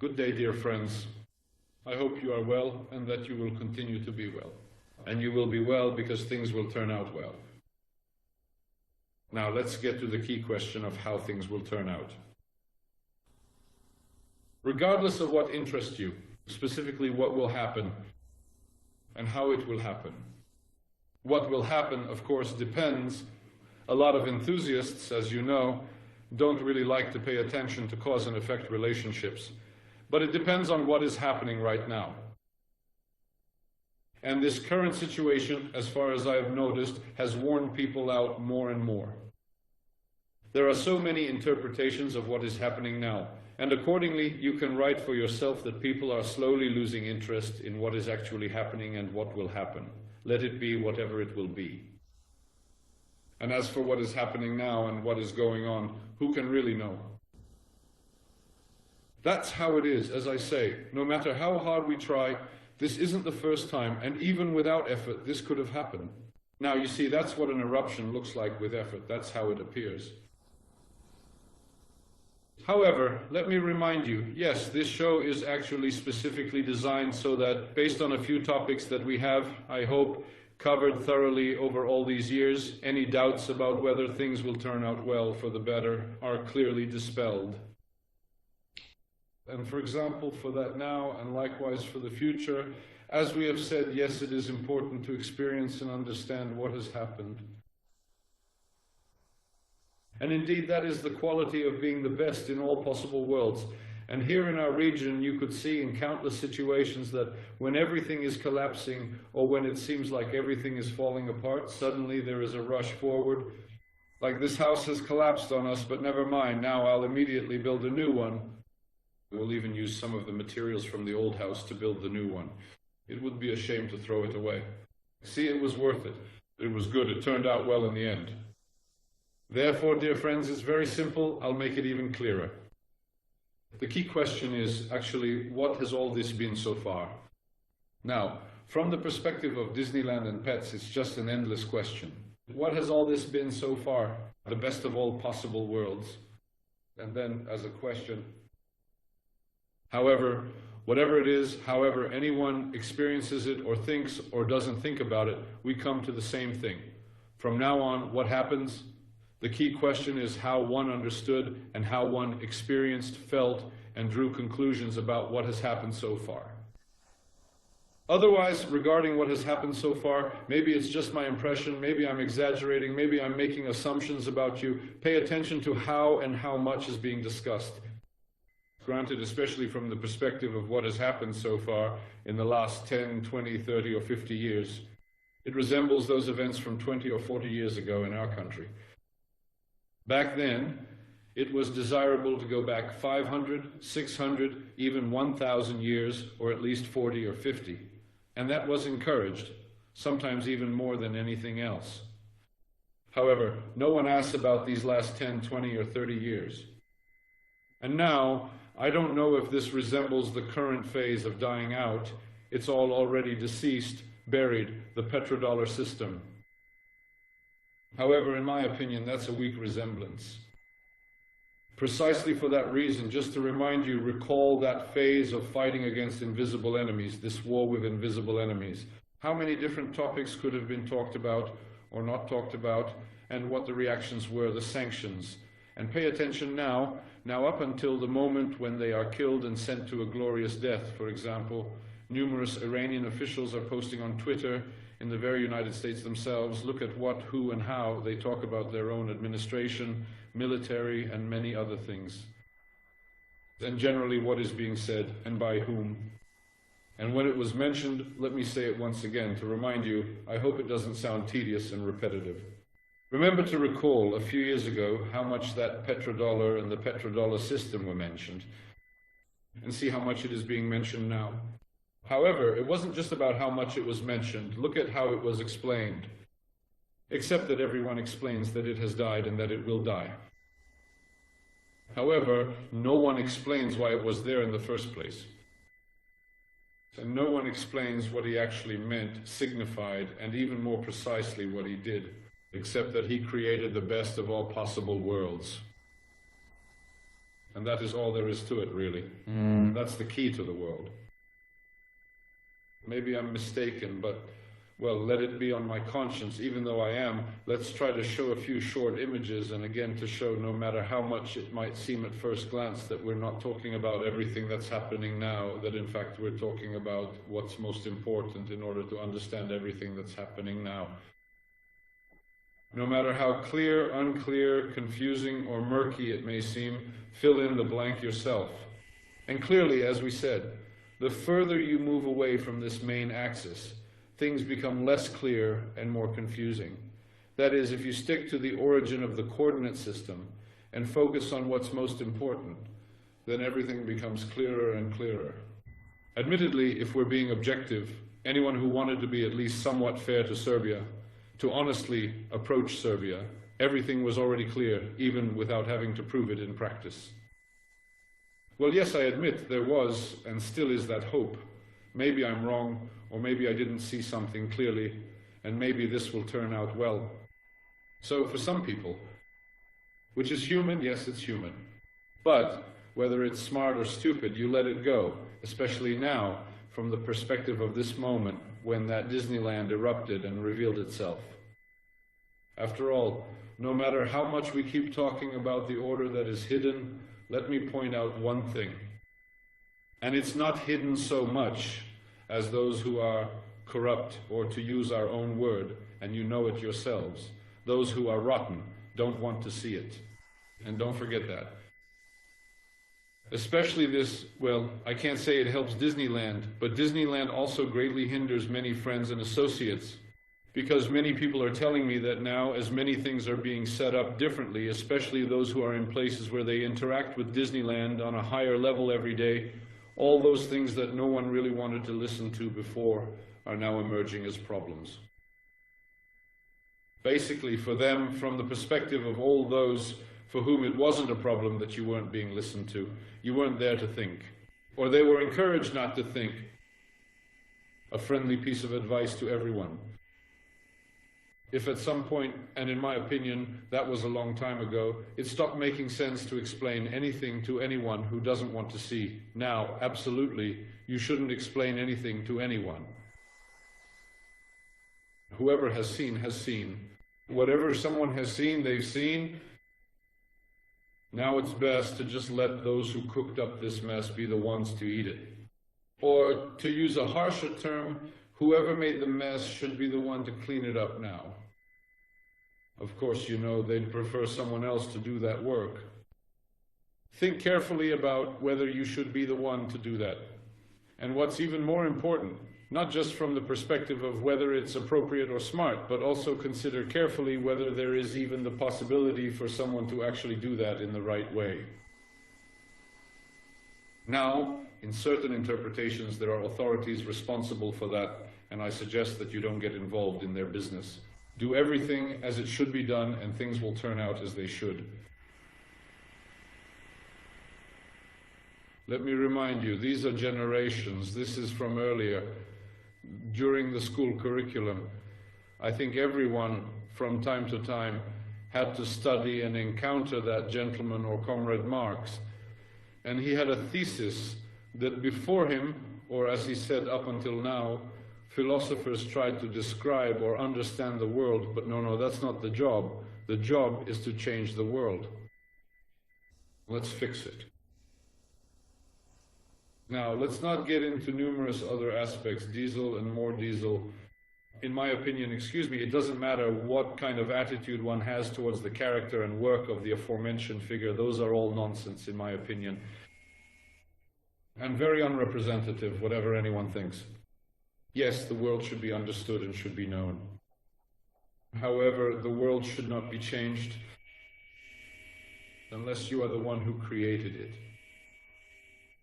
Good day, dear friends. I hope you are well and that you will continue to be well. And you will be well because things will turn out well. Now let's get to the key question of how things will turn out. Regardless of what interests you, specifically what will happen and how it will happen. What will happen, of course, depends. A lot of enthusiasts, as you know, don't really like to pay attention to cause and effect relationships. But it depends on what is happening right now. And this current situation, as far as I have noticed, has worn people out more and more. There are so many interpretations of what is happening now, and accordingly you can write for yourself that people are slowly losing interest in what is actually happening and what will happen. Let it be whatever it will be. And as for what is happening now and what is going on, who can really know? That's how it is, as I say. No matter how hard we try, this isn't the first time, and even without effort, this could have happened. Now, you see, that's what an eruption looks like with effort. That's how it appears. However, let me remind you, yes, this show is actually specifically designed so that, based on a few topics that we have, I hope, covered thoroughly over all these years, any doubts about whether things will turn out well for the better are clearly dispelled. And for example, for that now, and likewise for the future, as we have said, yes, it is important to experience and understand what has happened. And indeed, that is the quality of being the best in all possible worlds. And here in our region, you could see in countless situations that when everything is collapsing, or when it seems like everything is falling apart, suddenly there is a rush forward. Like, this house has collapsed on us, but never mind, now I'll immediately build a new one. We'll even use some of the materials from the old house to build the new one. It would be a shame to throw it away. See, it was worth it. It was good. It turned out well in the end. Therefore, dear friends, it's very simple. I'll make it even clearer. The key question is, actually, what has all this been so far? Now, from the perspective of Disneyland and pets, it's just an endless question. What has all this been so far? The best of all possible worlds. And then, as a question, however, whatever it is, however anyone experiences it or thinks or doesn't think about it, we come to the same thing. From now on, what happens? The key question is how one understood and how one experienced, felt, and drew conclusions about what has happened so far. Otherwise, regarding what has happened so far, maybe it's just my impression, maybe I'm exaggerating, maybe I'm making assumptions about you. Pay attention to how and how much is being discussed. Granted, especially from the perspective of what has happened so far in the last 10, 20, 30, or 50 years. It resembles those events from 20 or 40 years ago in our country. Back then, it was desirable to go back 500, 600, even 1,000 years, or at least 40 or 50. And that was encouraged, sometimes even more than anything else. However, no one asks about these last 10, 20, or 30 years. And now, I don't know if this resembles the current phase of dying out. It's all already deceased, buried, the petrodollar system. However, in my opinion, that's a weak resemblance. Precisely for that reason, just to remind you, recall that phase of fighting against invisible enemies, this war with invisible enemies. How many different topics could have been talked about or not talked about, and what the reactions were, the sanctions. And pay attention now up until the moment when they are killed and sent to a glorious death. For example, numerous Iranian officials are posting on Twitter, in the very United States themselves, look at what, who, and how they talk about their own administration, military, and many other things. And generally what is being said, and by whom. And when it was mentioned, let me say it once again to remind you, I hope it doesn't sound tedious and repetitive. Remember to recall a few years ago how much that petrodollar and the petrodollar system were mentioned, and see how much it is being mentioned now. However, it wasn't just about how much it was mentioned. Look at how it was explained. Except that everyone explains that it has died and that it will die. However, no one explains why it was there in the first place. And no one explains what he actually meant, signified, and even more precisely what he did, except that he created the best of all possible worlds. And that is all there is to it, really. That's the key to the world. Maybe I'm mistaken, but, well, let it be on my conscience, even though I am. Let's try to show a few short images, and again to show, no matter how much it might seem at first glance, that we're not talking about everything that's happening now, that in fact we're talking about what's most important in order to understand everything that's happening now. No matter how clear, unclear, confusing, or murky it may seem, fill in the blank yourself. And clearly, as we said, the further you move away from this main axis, things become less clear and more confusing. That is, if you stick to the origin of the coordinate system and focus on what's most important, then everything becomes clearer and clearer. Admittedly, if we're being objective, anyone who wanted to be at least somewhat fair to Serbia, to honestly approach Serbia, everything was already clear, even without having to prove it in practice. Well, yes, I admit there was and still is that hope. Maybe I'm wrong, or maybe I didn't see something clearly, and maybe this will turn out well. So for some people, which is human, yes, it's human. But whether it's smart or stupid, you let it go, especially now, from the perspective of this moment when that Disneyland erupted and revealed itself. After all, no matter how much we keep talking about the order that is hidden, let me point out one thing. And it's not hidden so much as those who are corrupt, or to use our own word, and you know it yourselves, those who are rotten don't want to see it. And don't forget that. Especially this, well, I can't say it helps Disneyland, but Disneyland also greatly hinders many friends and associates, because many people are telling me that now, as many things are being set up differently, especially those who are in places where they interact with Disneyland on a higher level every day, all those things that no one really wanted to listen to before are now emerging as problems. Basically, for them, from the perspective of all those for whom it wasn't a problem that you weren't being listened to, you weren't there to think, or they were encouraged not to think. A friendly piece of advice to everyone. If at some point, and in my opinion, that was a long time ago, it stopped making sense to explain anything to anyone who doesn't want to see. Now, absolutely, you shouldn't explain anything to anyone. Whoever has seen, has seen. Whatever someone has seen, they've seen. Now it's best to just let those who cooked up this mess be the ones to eat it. Or, to use a harsher term, whoever made the mess should be the one to clean it up now. Of course, you know, they'd prefer someone else to do that work. Think carefully about whether you should be the one to do that. And what's even more important, not just from the perspective of whether it's appropriate or smart, but also consider carefully whether there is even the possibility for someone to actually do that in the right way. Now, in certain interpretations, there are authorities responsible for that, and I suggest that you don't get involved in their business. Do everything as it should be done, and things will turn out as they should. Let me remind you, these are generations. This is from earlier, during the school curriculum. I think everyone, from time to time, had to study and encounter that gentleman or Comrade Marx. And he had a thesis that before him, or as he said up until now, philosophers tried to describe or understand the world, but no, that's not the job. The job is to change the world. Let's fix it. Now, let's not get into numerous other aspects, diesel and more diesel. In my opinion, it doesn't matter what kind of attitude one has towards the character and work of the aforementioned figure. Those are all nonsense, in my opinion. And very unrepresentative, whatever anyone thinks. Yes, the world should be understood and should be known. However, the world should not be changed unless you are the one who created it.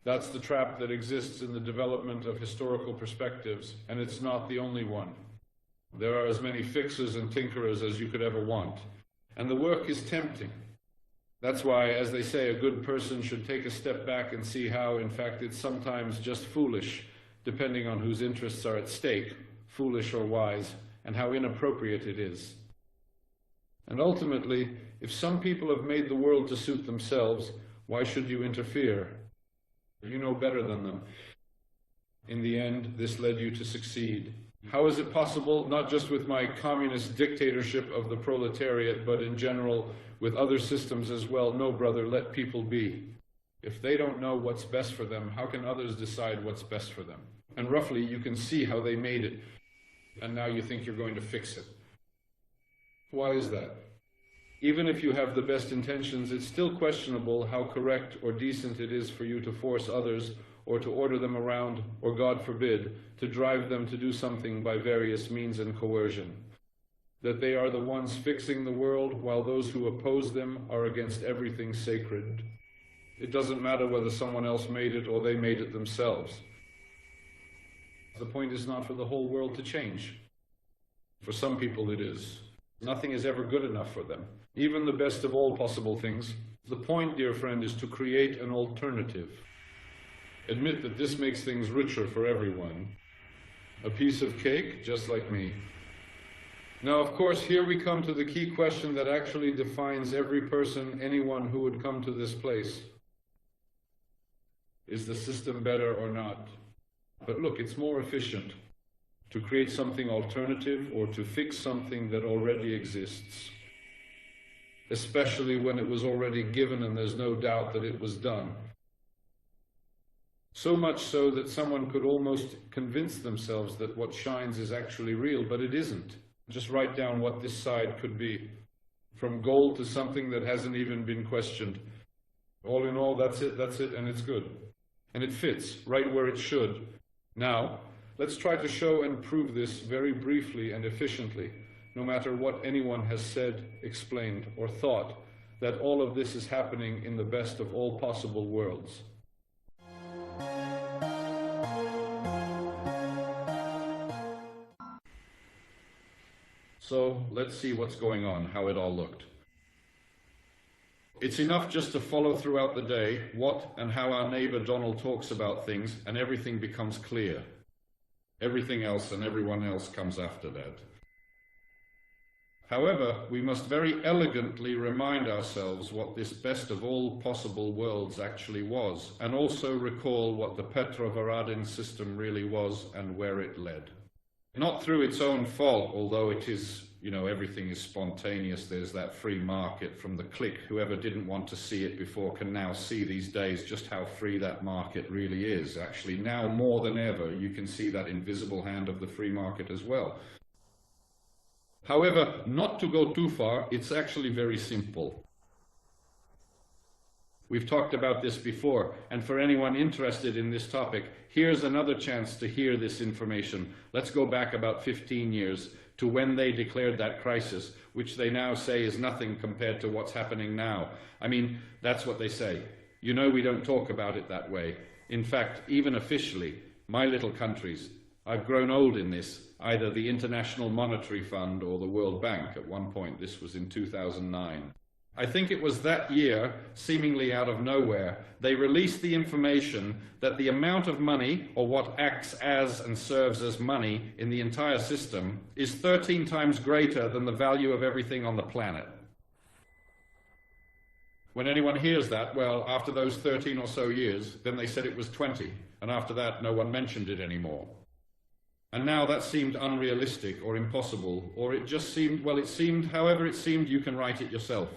That's the trap that exists in the development of historical perspectives, and it's not the only one. There are as many fixers and tinkerers as you could ever want, and the work is tempting. That's why, as they say, a good person should take a step back and see how, in fact, it's sometimes just foolish, depending on whose interests are at stake, foolish or wise, and how inappropriate it is. And ultimately, if some people have made the world to suit themselves, Why should you interfere? You know better than them. In the end, this led you to succeed. How is it possible, not just with my communist dictatorship of the proletariat, but in general with other systems as well? No, brother, let people be. If they don't know what's best for them, how can others decide what's best for them? And roughly, you can see how they made it, and now you think you're going to fix it. Why is that? Even if you have the best intentions, it's still questionable how correct or decent it is for you to force others or to order them around, or God forbid, to drive them to do something by various means and coercion. That they are the ones fixing the world, while those who oppose them are against everything sacred. It doesn't matter whether someone else made it or they made it themselves. The point is not for the whole world to change. For some people it is. Nothing is ever good enough for them, even the best of all possible things. The point, dear friend, is to create an alternative. Admit that this makes things richer for everyone. A piece of cake, just like me. Now, of course, here we come to the key question that actually defines every person, anyone who would come to this place. Is the system better or not? But look, it's more efficient to create something alternative or to fix something that already exists, especially when it was already given and there's no doubt that it was done. So much so that someone could almost convince themselves that what shines is actually real, but it isn't. Just write down what this side could be. From gold to something that hasn't even been questioned. All in all, that's it, and it's good. And it fits right where it should. Now, let's try to show and prove this very briefly and efficiently, no matter what anyone has said, explained, or thought, that all of this is happening in the best of all possible worlds. So let's see what's going on, how it all looked. It's enough just to follow throughout the day what and how our neighbor Donald talks about things, and everything becomes clear. Everything else and everyone else comes after that. However, we must very elegantly remind ourselves what this best of all possible worlds actually was, and also recall what the Petrovaradin system really was and where it led. Not through its own fault, although it is, everything is spontaneous. There's that free market from the click. Whoever didn't want to see it before can now see these days just how free that market really is. Actually, now more than ever, you can see that invisible hand of the free market as well. However, not to go too far, it's actually very simple. We've talked about this before, and for anyone interested in this topic, here's another chance to hear this information. Let's go back about 15 years to when they declared that crisis, which they now say is nothing compared to what's happening now. I mean, that's what they say. We don't talk about it that way. In fact, even officially, my little countries, I've grown old in this, either the International Monetary Fund or the World Bank. At one point, this was in 2009. I think it was that year, seemingly out of nowhere, they released the information that the amount of money, or what acts as and serves as money in the entire system, is 13 times greater than the value of everything on the planet. When anyone hears that, well, after those 13 or so years, then they said it was 20, and after that no one mentioned it anymore. And now that seemed unrealistic or impossible, or it just seemed, however it seemed, you can write it yourself.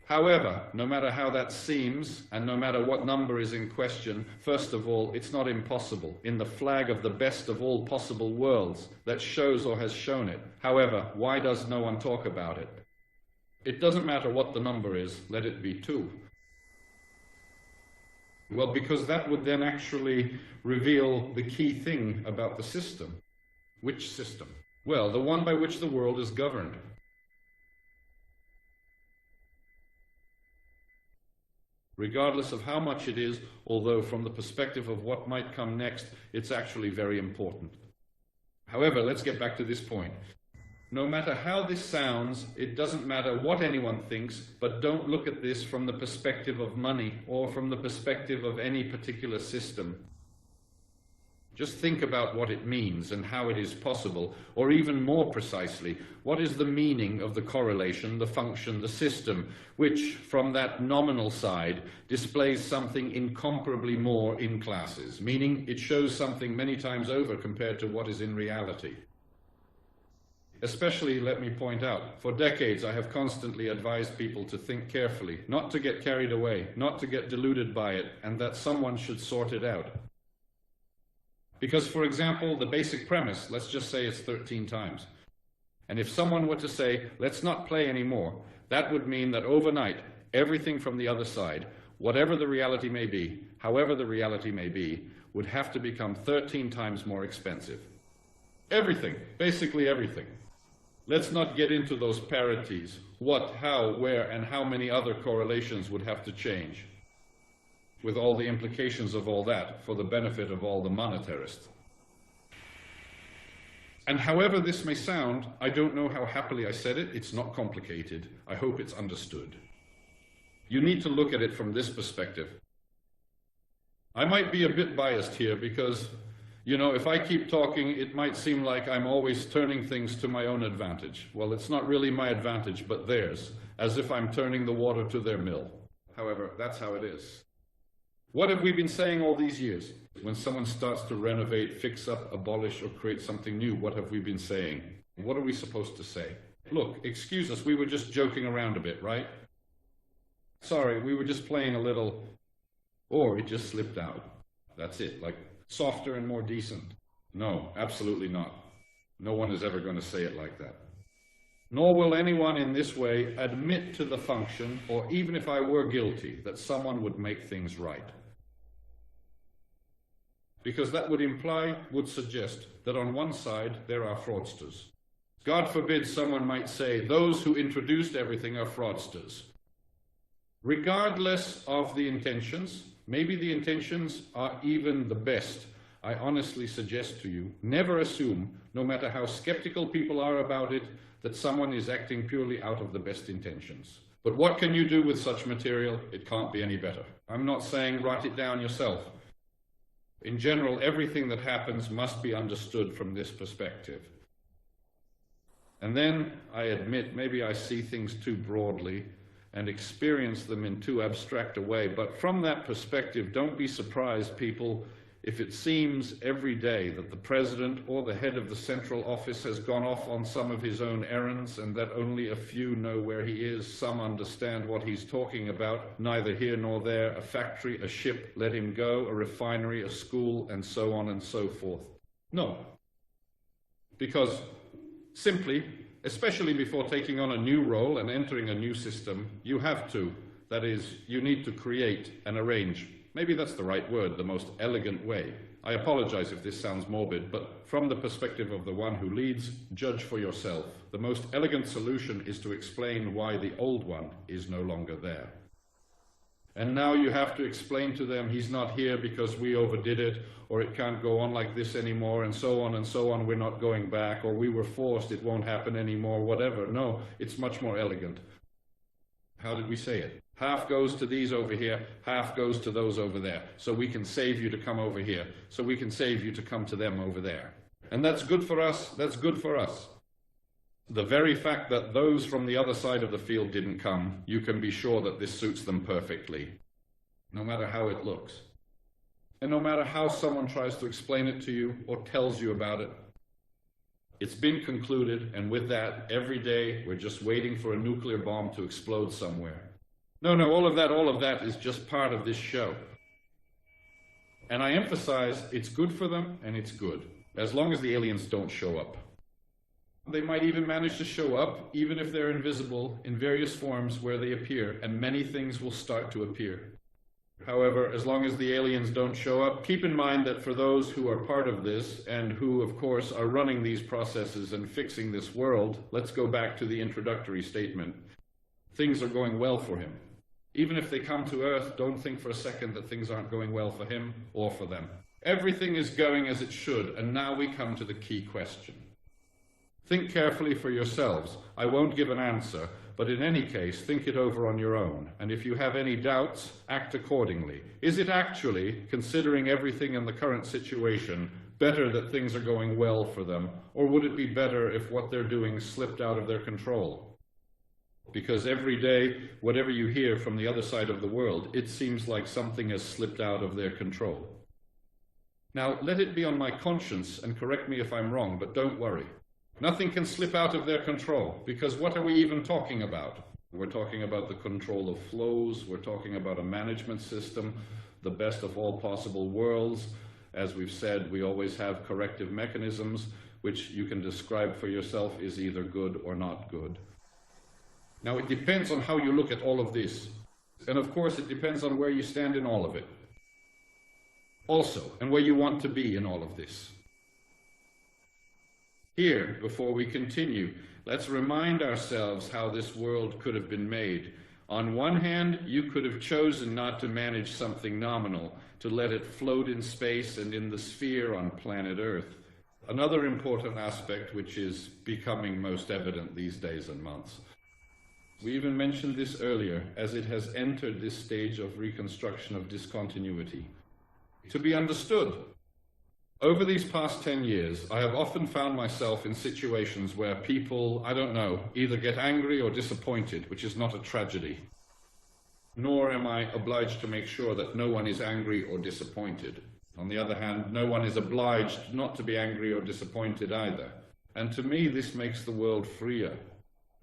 However, no matter how that seems, and no matter what number is in question, first of all, it's not impossible in the flag of the best of all possible worlds that shows or has shown it. However, why does no one talk about it? It doesn't matter what the number is, let it be 2. Well, because that would then actually reveal the key thing about the system. Which system? Well, the one by which the world is governed. Regardless of how much it is, although from the perspective of what might come next, it's actually very important. However, let's get back to this point. No matter how this sounds, it doesn't matter what anyone thinks, but don't look at this from the perspective of money or from the perspective of any particular system. Just think about what it means and how it is possible, or even more precisely, what is the meaning of the correlation, the function, the system, which, from that nominal side, displays something incomparably more in classes, meaning it shows something many times over compared to what is in reality. Especially, let me point out, for decades I have constantly advised people to think carefully, not to get carried away, not to get deluded by it, and that someone should sort it out. Because, for example, the basic premise, let's just say it's 13 times. And if someone were to say, let's not play anymore, that would mean that overnight, everything from the other side, whatever the reality may be, however the reality may be, would have to become 13 times more expensive. Everything, basically everything. Let's not get into those parities. What, how, where, and how many other correlations would have to change, with all the implications of all that for the benefit of all the monetarists. And however this may sound, I don't know how happily I said it, it's not complicated. I hope it's understood. You need to look at it from this perspective. I might be a bit biased here because, you know, if I keep talking, it might seem like I'm always turning things to my own advantage. Well, it's not really my advantage, but theirs, as if I'm turning the water to their mill. However, that's how it is. What have we been saying all these years? When someone starts to renovate, fix up, abolish, or create something new, what have we been saying? What are we supposed to say? Look, excuse us, we were just joking around a bit, right? Sorry, we were just playing a little, or it just slipped out. That's it, like softer and more decent. No, absolutely not. No one is ever going to say it like that. Nor will anyone in this way admit to the function, or even if I were guilty, that someone would make things right. Because that would suggest that on one side there are fraudsters. God forbid someone might say, those who introduced everything are fraudsters. Regardless of the intentions, maybe the intentions are even the best. I honestly suggest to you, never assume, no matter how skeptical people are about it, that someone is acting purely out of the best intentions. But what can you do with such material? It can't be any better. I'm not saying write it down yourself. In general, everything that happens must be understood from this perspective. And then, I admit, maybe I see things too broadly and experience them in too abstract a way, but from that perspective, don't be surprised, people, if it seems every day that the president or the head of the central office has gone off on some of his own errands and that only a few know where he is, some understand what he's talking about, neither here nor there, a factory, a ship, let him go, a refinery, a school, and so on and so forth. No. Because simply, especially before taking on a new role and entering a new system, you have to, that is, you need to create and arrange. Maybe that's the right word, the most elegant way. I apologize if this sounds morbid, but from the perspective of the one who leads, judge for yourself. The most elegant solution is to explain why the old one is no longer there. And now you have to explain to them he's not here because we overdid it, or it can't go on like this anymore, and so on, we're not going back, or we were forced, it won't happen anymore, whatever. No, it's much more elegant. How did we say it? Half goes to these over here, half goes to those over there. So we can save you to come over here. So we can save you to come to them over there. And that's good for us, that's good for us. The very fact that those from the other side of the field didn't come, you can be sure that this suits them perfectly, no matter how it looks. And no matter how someone tries to explain it to you or tells you about it, it's been concluded, and with that, every day we're just waiting for a nuclear bomb to explode somewhere. No, all of that is just part of this show. And I emphasize, it's good for them, and it's good, as long as the aliens don't show up. They might even manage to show up, even if they're invisible, in various forms where they appear, and many things will start to appear. However, as long as the aliens don't show up, keep in mind that for those who are part of this, and who, of course, are running these processes and fixing this world, let's go back to the introductory statement. Things are going well for him. Even if they come to Earth, don't think for a second that things aren't going well for him or for them. Everything is going as it should, and now we come to the key question. Think carefully for yourselves. I won't give an answer, but in any case, think it over on your own. And if you have any doubts, act accordingly. Is it actually, considering everything in the current situation, better that things are going well for them? Or would it be better if what they're doing slipped out of their control? Because every day, whatever you hear from the other side of the world, it seems like something has slipped out of their control. Now, let it be on my conscience, and correct me if I'm wrong, but don't worry. Nothing can slip out of their control, because what are we even talking about? We're talking about the control of flows, we're talking about a management system, the best of all possible worlds. As we've said, we always have corrective mechanisms, which you can describe for yourself is either good or not good. Now, it depends on how you look at all of this. And of course, it depends on where you stand in all of it. Also, and where you want to be in all of this. Here, before we continue, let's remind ourselves how this world could have been made. On one hand, you could have chosen not to manage something nominal, to let it float in space and in the sphere on planet Earth. Another important aspect which is becoming most evident these days and months. We even mentioned this earlier, as it has entered this stage of reconstruction of discontinuity. To be understood, over these past 10 years, I have often found myself in situations where people, I don't know, either get angry or disappointed, which is not a tragedy. Nor am I obliged to make sure that no one is angry or disappointed. On the other hand, no one is obliged not to be angry or disappointed either. And to me, this makes the world freer.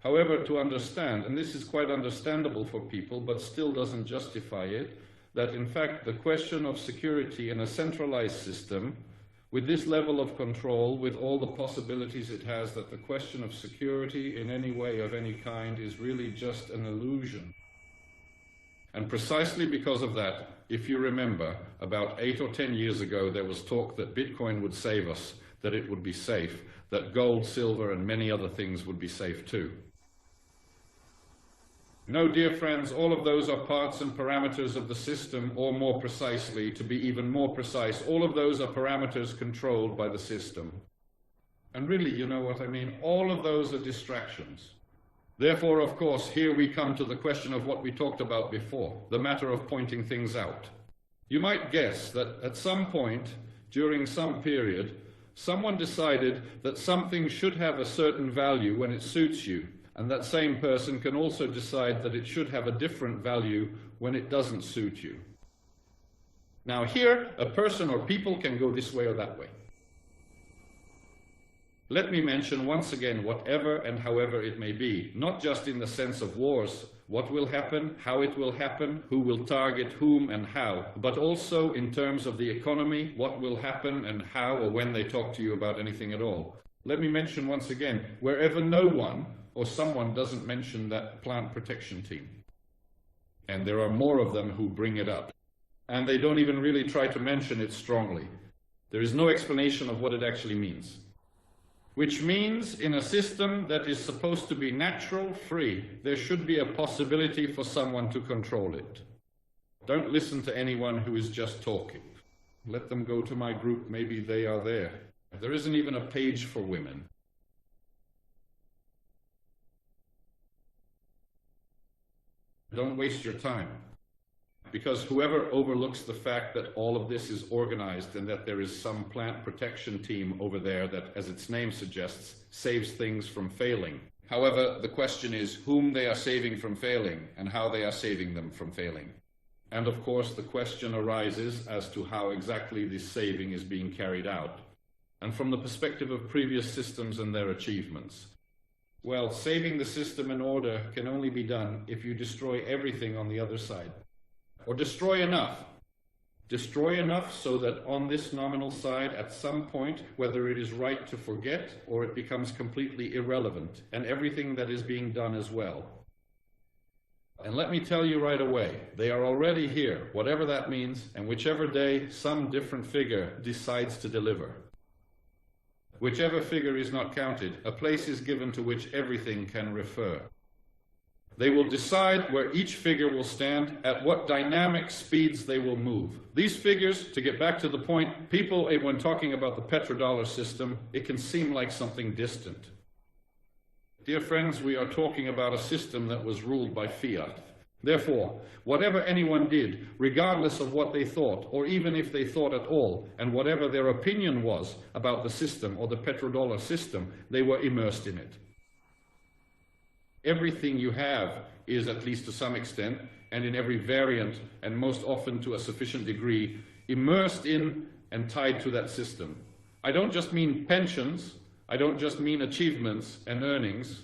However, to understand, and this is quite understandable for people, but still doesn't justify it, that in fact the question of security in a centralized system, with this level of control, with all the possibilities it has, that the question of security in any way of any kind is really just an illusion. And precisely because of that, if you remember, about 8 or 10 years ago, there was talk that Bitcoin would save us, that it would be safe, that gold, silver, and many other things would be safe too. No, dear friends, all of those are parts and parameters of the system, or more precisely, to be even more precise, all of those are parameters controlled by the system. And really, you know what I mean? All of those are distractions. Therefore, of course, here we come to the question of what we talked about before, the matter of pointing things out. You might guess that at some point, during some period, someone decided that something should have a certain value when it suits you, and that same person can also decide that it should have a different value when it doesn't suit you. Now here, a person or people can go this way or that way. Let me mention once again whatever and however it may be, not just in the sense of wars, what will happen, how it will happen, who will target whom and how, but also in terms of the economy, what will happen and how or when they talk to you about anything at all. Let me mention once again, wherever no one or someone doesn't mention that plant protection team. And there are more of them who bring it up. And they don't even really try to mention it strongly. There is no explanation of what it actually means. Which means in a system that is supposed to be natural, free, there should be a possibility for someone to control it. Don't listen to anyone who is just talking. Let them go to my group, maybe they are there. There isn't even a page for women. Don't waste your time, because whoever overlooks the fact that all of this is organized and that there is some plant protection team over there that, as its name suggests, saves things from failing. However, the question is whom they are saving from failing and how they are saving them from failing. And of course, the question arises as to how exactly this saving is being carried out, and from the perspective of previous systems and their achievements. Well, saving the system in order can only be done if you destroy everything on the other side. Or destroy enough. Destroy enough so that on this nominal side, at some point, whether it is right to forget or it becomes completely irrelevant, and everything that is being done as well. And let me tell you right away, they are already here, whatever that means, and whichever day some different figure decides to deliver. Whichever figure is not counted, a place is given to which everything can refer. They will decide where each figure will stand, at what dynamic speeds they will move. These figures, to get back to the point, people, when talking about the petrodollar system, it can seem like something distant. Dear friends, we are talking about a system that was ruled by fiat. Therefore, whatever anyone did, regardless of what they thought, or even if they thought at all, and whatever their opinion was about the system or the petrodollar system, they were immersed in it. Everything you have is, at least to some extent, and in every variant, and most often to a sufficient degree, immersed in and tied to that system. I don't just mean pensions, I don't just mean achievements and earnings,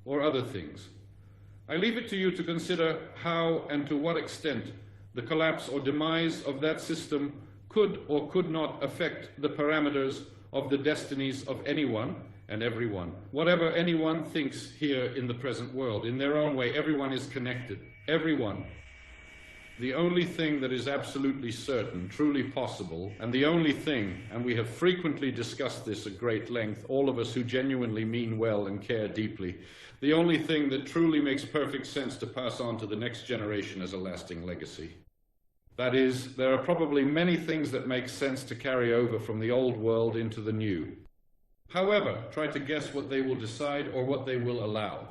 or other things. I leave it to you to consider how and to what extent the collapse or demise of that system could or could not affect the parameters of the destinies of anyone and everyone. Whatever anyone thinks here in the present world, in their own way, everyone is connected. Everyone. The only thing that is absolutely certain, truly possible, and the only thing, and we have frequently discussed this at great length, all of us who genuinely mean well and care deeply, the only thing that truly makes perfect sense to pass on to the next generation as a lasting legacy. That is, there are probably many things that make sense to carry over from the old world into the new. However, try to guess what they will decide or what they will allow.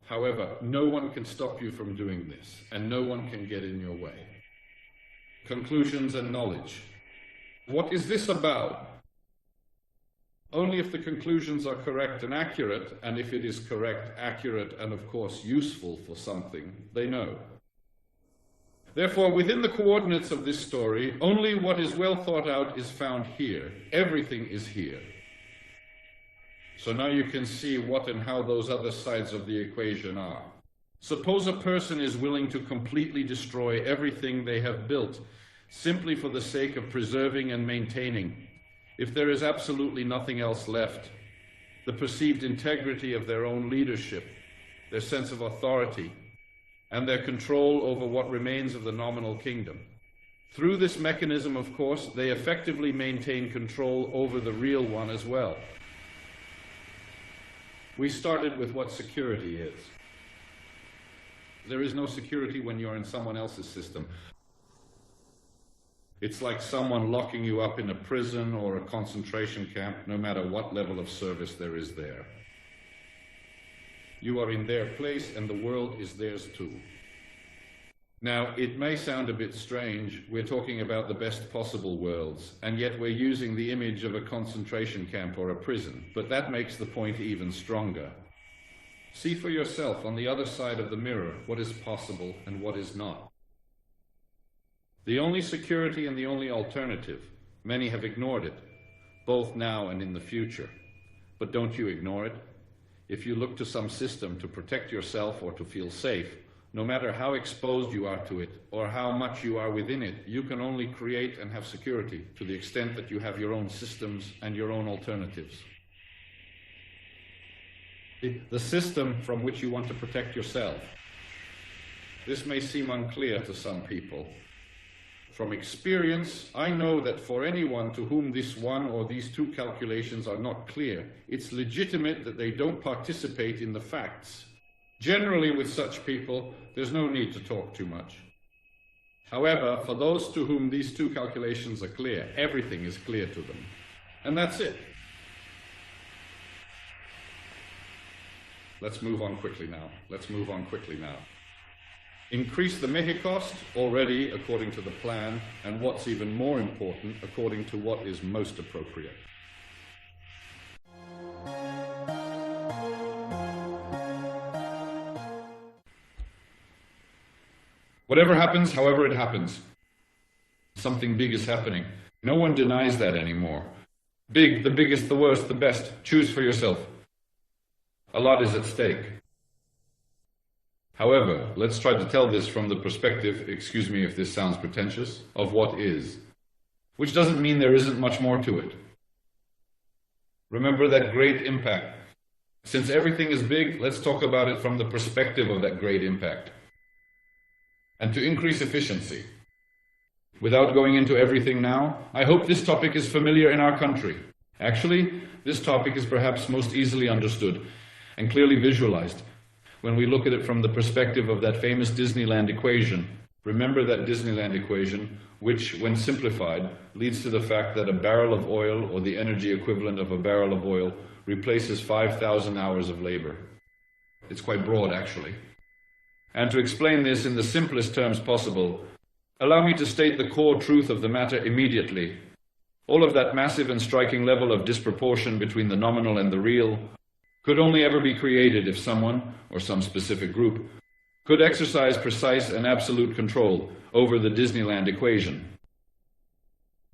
However, no one can stop you from doing this, and no one can get in your way. Conclusions and knowledge. What is this about? Only if the conclusions are correct and accurate, and if it is correct, accurate, and of course useful for something, they know. Therefore, within the coordinates of this story, only what is well thought out is found here. Everything is here. So now you can see what and how those other sides of the equation are. Suppose a person is willing to completely destroy everything they have built, simply for the sake of preserving and maintaining, if there is absolutely nothing else left, the perceived integrity of their own leadership, their sense of authority, and their control over what remains of the nominal kingdom. Through this mechanism, of course, they effectively maintain control over the real one as well. We started with what security is. There is no security when you're in someone else's system. It's like someone locking you up in a prison or a concentration camp, no matter what level of service there is there. You are in their place and the world is theirs too. Now, it may sound a bit strange, we're talking about the best possible worlds, and yet we're using the image of a concentration camp or a prison, but that makes the point even stronger. See for yourself on the other side of the mirror what is possible and what is not. The only security and the only alternative, many have ignored it, both now and in the future. But don't you ignore it. If you look to some system to protect yourself or to feel safe, no matter how exposed you are to it or how much you are within it, you can only create and have security to the extent that you have your own systems and your own alternatives. The system from which you want to protect yourself. This may seem unclear to some people. From experience, I know that for anyone to whom this one or these two calculations are not clear, it's legitimate that they don't participate in the facts. Generally, with such people, there's no need to talk too much. However, for those to whom these two calculations are clear, everything is clear to them. And that's it. Let's move on quickly now. Increase the mehe cost already according to the plan, and what's even more important, according to what is most appropriate. Whatever happens, however it happens, something big is happening. No one denies that anymore. Big, the biggest, the worst, the best. Choose for yourself. A lot is at stake. However, let's try to tell this from the perspective, excuse me if this sounds pretentious, of what is. Which doesn't mean there isn't much more to it. Remember that great impact. Since everything is big, let's talk about it from the perspective of that great impact. And to increase efficiency. Without going into everything now, I hope this topic is familiar in our country. Actually, this topic is perhaps most easily understood and clearly visualized when we look at it from the perspective of that famous Disneyland equation. Remember that Disneyland equation, which, when simplified, leads to the fact that a barrel of oil, or the energy equivalent of a barrel of oil, replaces 5,000 hours of labor. It's quite broad, actually. And to explain this in the simplest terms possible, allow me to state the core truth of the matter immediately. All of that massive and striking level of disproportion between the nominal and the real could only ever be created if someone, or some specific group, could exercise precise and absolute control over the Disneyland equation.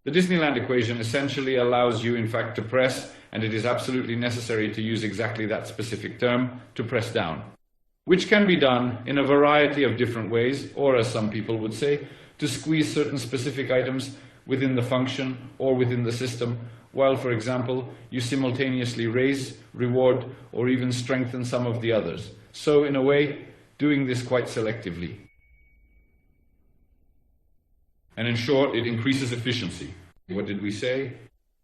The Disneyland equation essentially allows you, in fact, to press, and it is absolutely necessary to use exactly that specific term, to press down, which can be done in a variety of different ways, or as some people would say, to squeeze certain specific items within the function or within the system, while, for example, you simultaneously raise, reward, or even strengthen some of the others. So, in a way, doing this quite selectively. And in short, it increases efficiency. What did we say?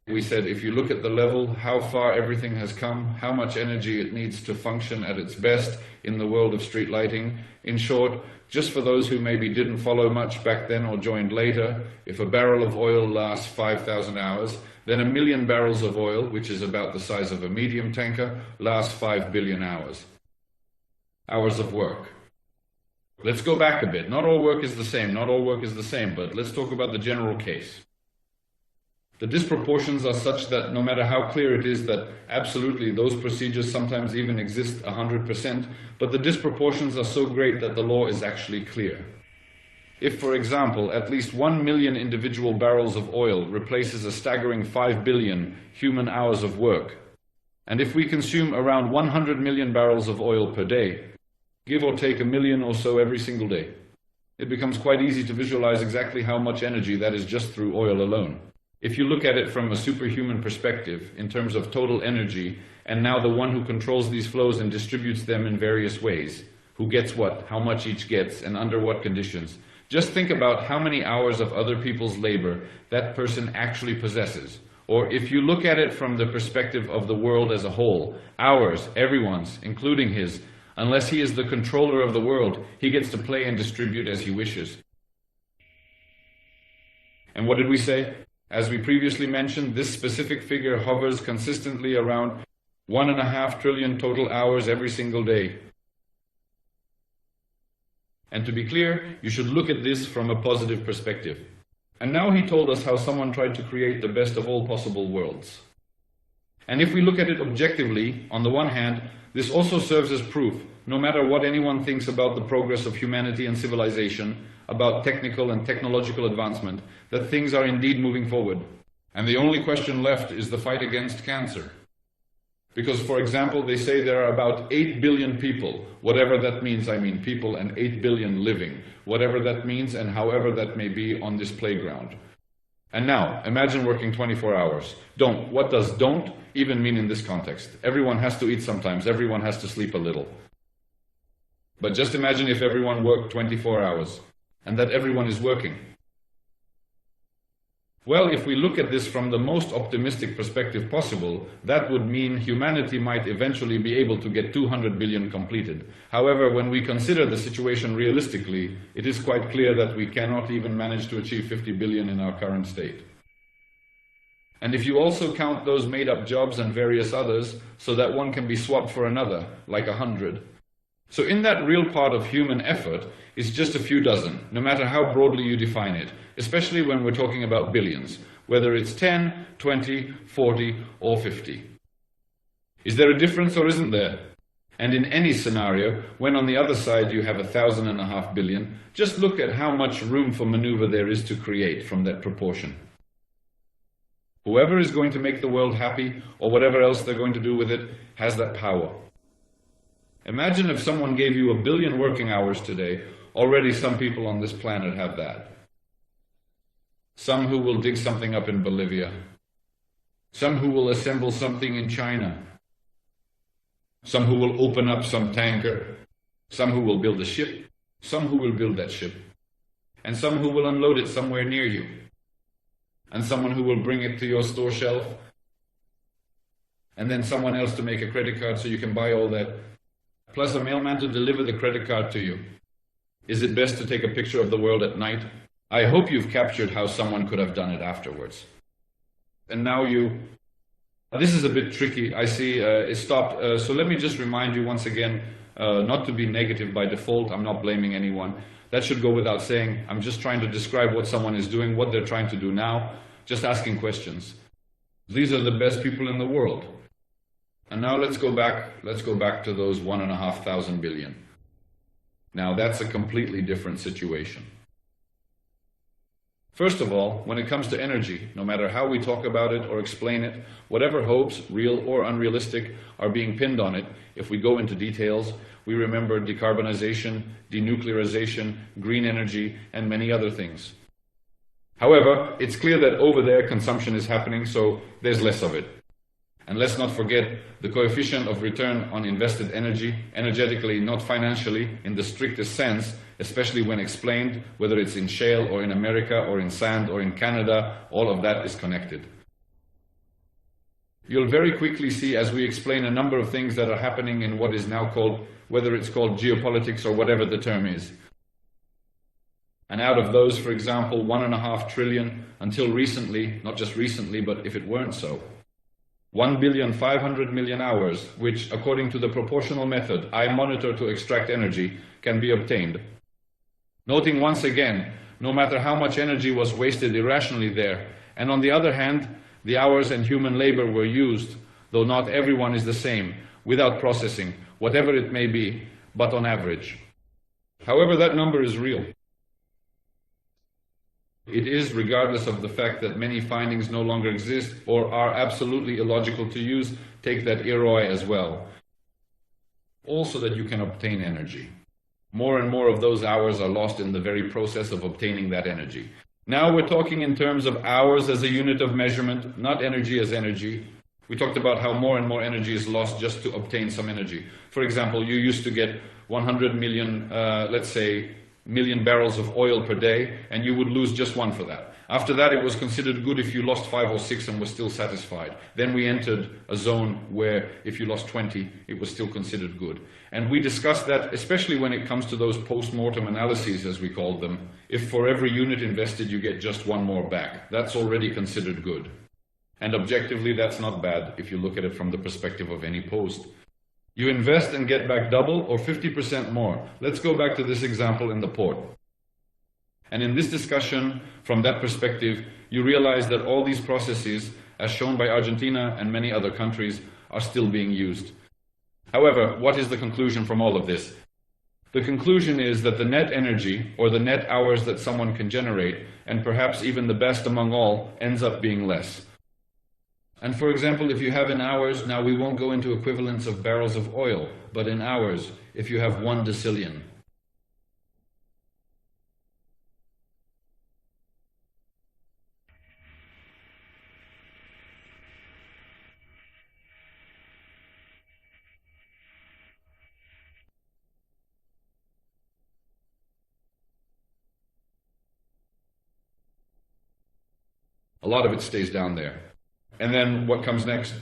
We said if you look at the level, how far everything has come, how much energy it needs to function at its best in the world of street lighting. In short, just for those who maybe didn't follow much back then or joined later, if a barrel of oil lasts 5,000 hours, then 1 million barrels of oil, which is about the size of a medium tanker, lasts 5 billion hours. Hours of work. Let's go back a bit. Not all work is the same, but let's talk about the general case. The disproportions are such that no matter how clear it is that absolutely those procedures sometimes even exist 100%, but the disproportions are so great that the law is actually clear. If, for example, at least 1 million individual barrels of oil replaces a staggering 5 billion human hours of work, and if we consume around 100 million barrels of oil per day, give or take 1 million or so every single day, it becomes quite easy to visualize exactly how much energy that is just through oil alone. If you look at it from a superhuman perspective, in terms of total energy, and now the one who controls these flows and distributes them in various ways, who gets what, how much each gets, and under what conditions, just think about how many hours of other people's labor that person actually possesses. Or if you look at it from the perspective of the world as a whole, ours, everyone's, including his, unless he is the controller of the world, he gets to play and distribute as he wishes. And what did we say? As we previously mentioned, this specific figure hovers consistently around 1.5 trillion total hours every single day. And to be clear, you should look at this from a positive perspective. And now he told us how someone tried to create the best of all possible worlds. And if we look at it objectively, on the one hand, this also serves as proof, no matter what anyone thinks about the progress of humanity and civilization, about technical and technological advancement, that things are indeed moving forward. And the only question left is the fight against cancer. Because, for example, they say there are about 8 billion people, whatever that means, I mean people and 8 billion living, whatever that means and however that may be on this playground. And now, imagine working 24 hours. Don't. What does don't even mean in this context? Everyone has to eat sometimes, everyone has to sleep a little. But just imagine if everyone worked 24 hours, and that everyone is working. Well, if we look at this from the most optimistic perspective possible, that would mean humanity might eventually be able to get 200 billion completed. However, when we consider the situation realistically, it is quite clear that we cannot even manage to achieve 50 billion in our current state. And if you also count those made-up jobs and various others, so that one can be swapped for another, like 100. So in that real part of human effort is just a few dozen, no matter how broadly you define it, especially when we're talking about billions, whether it's 10, 20, 40, or 50. Is there a difference or isn't there? And in any scenario, when on the other side you have 1,500 billion, just look at how much room for maneuver there is to create from that proportion. Whoever is going to make the world happy, or whatever else they're going to do with it, has that power. Imagine if someone gave you 1 billion working hours today. Already some people on this planet have that. Some who will dig something up in Bolivia. Some who will assemble something in China. Some who will open up some tanker. Some who will build a ship. Some who will build that ship. And some who will unload it somewhere near you. And someone who will bring it to your store shelf. And then someone else to make a credit card so you can buy all that. Plus a mailman to deliver the credit card to you. Is it best to take a picture of the world at night? I hope you've captured how someone could have done it afterwards. And now this is a bit tricky. I see it stopped. So let me just remind you once again not to be negative by default. I'm not blaming anyone. That should go without saying. I'm just trying to describe what someone is doing, what they're trying to do now, just asking questions. These are the best people in the world. And now let's go back to those 1,500 billion. Now that's a completely different situation. First of all, when it comes to energy, no matter how we talk about it or explain it, whatever hopes, real or unrealistic, are being pinned on it, if we go into details, we remember decarbonization, denuclearization, green energy, and many other things. However, it's clear that over there consumption is happening, so there's less of it. And let's not forget the coefficient of return on invested energy, energetically, not financially, in the strictest sense, especially when explained, whether it's in shale or in America or in sand or in Canada, all of that is connected. You'll very quickly see as we explain a number of things that are happening in what is now called, whether it's called geopolitics or whatever the term is. And out of those, for example, 1.5 trillion, until recently, not just recently, but if it weren't so, 1,500 million hours, which, according to the proportional method I monitor to extract energy, can be obtained. Noting once again, no matter how much energy was wasted irrationally there, and on the other hand, the hours and human labor were used, though not everyone is the same, without processing, whatever it may be, but on average. However, that number is real. It is regardless of the fact that many findings no longer exist or are absolutely illogical to use. Take that EROI as well. Also that you can obtain energy. More and more of those hours are lost in the very process of obtaining that energy. Now we're talking in terms of hours as a unit of measurement, not energy as energy. We talked about how more and more energy is lost just to obtain some energy. For example, you used to get 100 million, let's say, million barrels of oil per day, and you would lose just one for that. After that, it was considered good if you lost 5 or 6 and were still satisfied. Then we entered a zone where if you lost 20, it was still considered good. And we discussed that, especially when it comes to those post-mortem analyses, as we called them. If for every unit invested, you get just one more back, that's already considered good. And objectively, that's not bad if you look at it from the perspective of any post. You invest and get back double or 50% more. Let's go back to this example in the port. And in this discussion, from that perspective, you realize that all these processes, as shown by Argentina and many other countries, are still being used. However, what is the conclusion from all of this? The conclusion is that the net energy, or the net hours that someone can generate, and perhaps even the best among all, ends up being less. And for example, if you have in hours, now we won't go into equivalents of barrels of oil, but in hours, if you have 1 decillion. A lot of it stays down there. And then what comes next?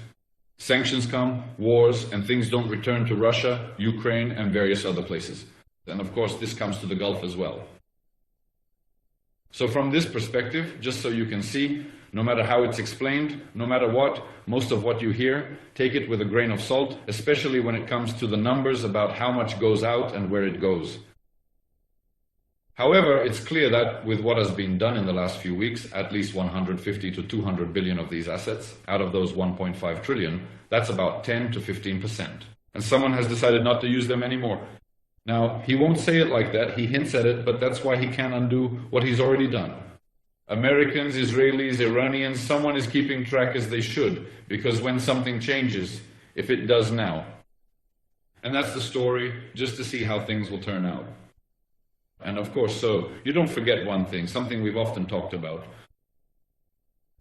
Sanctions come, wars, and things don't return to Russia, Ukraine, and various other places. And of course, this comes to the Gulf as well. So from this perspective, just so you can see, no matter how it's explained, no matter what, most of what you hear, take it with a grain of salt, especially when it comes to the numbers about how much goes out and where it goes. However, it's clear that with what has been done in the last few weeks, at least 150 to 200 billion of these assets, out of those 1.5 trillion, that's about 10 to 15%. And someone has decided not to use them anymore. Now, he won't say it like that, he hints at it, but that's why he can't undo what he's already done. Americans, Israelis, Iranians, someone is keeping track as they should, because when something changes, if it does now. And that's the story, just to see how things will turn out. And of course, so you don't forget one thing, something we've often talked about.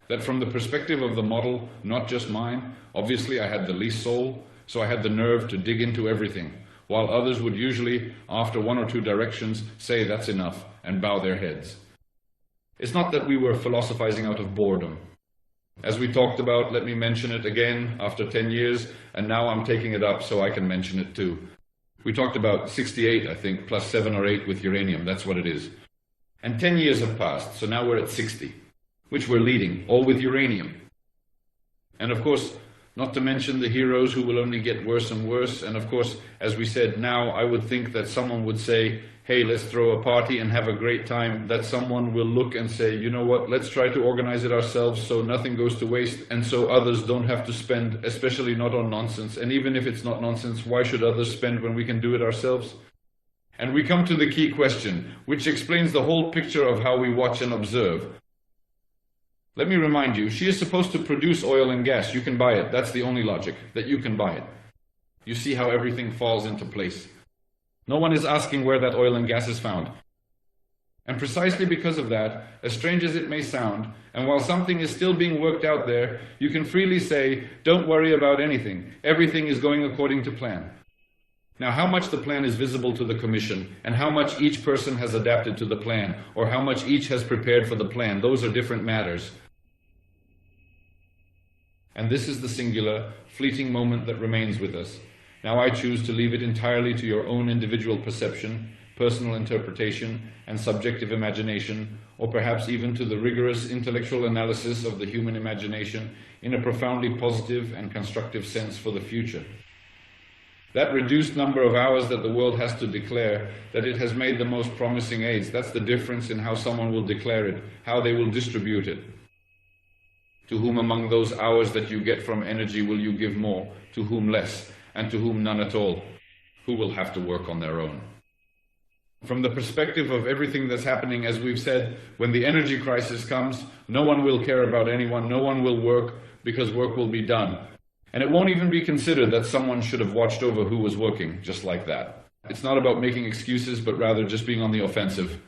That from the perspective of the model, not just mine, obviously I had the least soul, so I had the nerve to dig into everything, while others would usually, after 1 or 2 directions, say that's enough and bow their heads. It's not that we were philosophizing out of boredom. As we talked about, let me mention it again after 10 years, and now I'm taking it up so I can mention it too. We talked about 68, I think, plus 7 or 8 with uranium, that's what it is. And 10 years have passed, so now we're at 60, which we're leading, all with uranium. And of course, Not to mention the heroes who will only get worse and worse. And of course, as we said, now I would think that someone would say, hey, let's throw a party and have a great time, that someone will look and say, you know what, let's try to organize it ourselves so nothing goes to waste and so others don't have to spend, especially not on nonsense. And even if it's not nonsense, why should others spend when we can do it ourselves? And we come to the key question, which explains the whole picture of how we watch and observe. Let me remind you, she is supposed to produce oil and gas. You can buy it. That's the only logic, that you can buy it. You see how everything falls into place. No one is asking where that oil and gas is found. And precisely because of that, as strange as it may sound, and while something is still being worked out there, you can freely say, don't worry about anything. Everything is going according to plan. Now, how much the plan is visible to the Commission, and how much each person has adapted to the plan, or how much each has prepared for the plan, those are different matters. And this is the singular, fleeting moment that remains with us. Now I choose to leave it entirely to your own individual perception, personal interpretation, and subjective imagination, or perhaps even to the rigorous intellectual analysis of the human imagination in a profoundly positive and constructive sense for the future. That reduced number of hours that the world has to declare that it has made the most promising aids, that's the difference in how someone will declare it, how they will distribute it. To whom among those hours that you get from energy will you give more, to whom less, and to whom none at all, who will have to work on their own. From the perspective of everything that's happening, as we've said, when the energy crisis comes, no one will care about anyone, no one will work, because work will be done. And it won't even be considered that someone should have watched over who was working, just like that. It's not about making excuses, but rather just being on the offensive.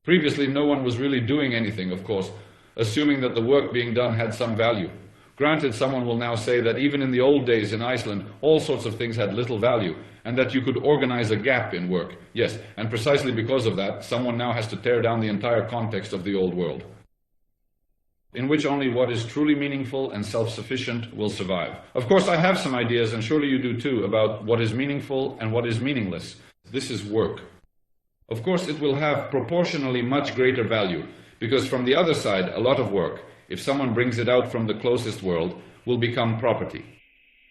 Previously, no one was really doing anything, of course, assuming that the work being done had some value. Granted, someone will now say that even in the old days in Iceland, all sorts of things had little value, and that you could organize a gap in work. Yes, and precisely because of that, someone now has to tear down the entire context of the old world, in which only what is truly meaningful and self-sufficient will survive. Of course, I have some ideas, and surely you do too, about what is meaningful and what is meaningless. This is work. Of course, it will have proportionally much greater value, because from the other side, a lot of work, if someone brings it out from the closest world, will become property.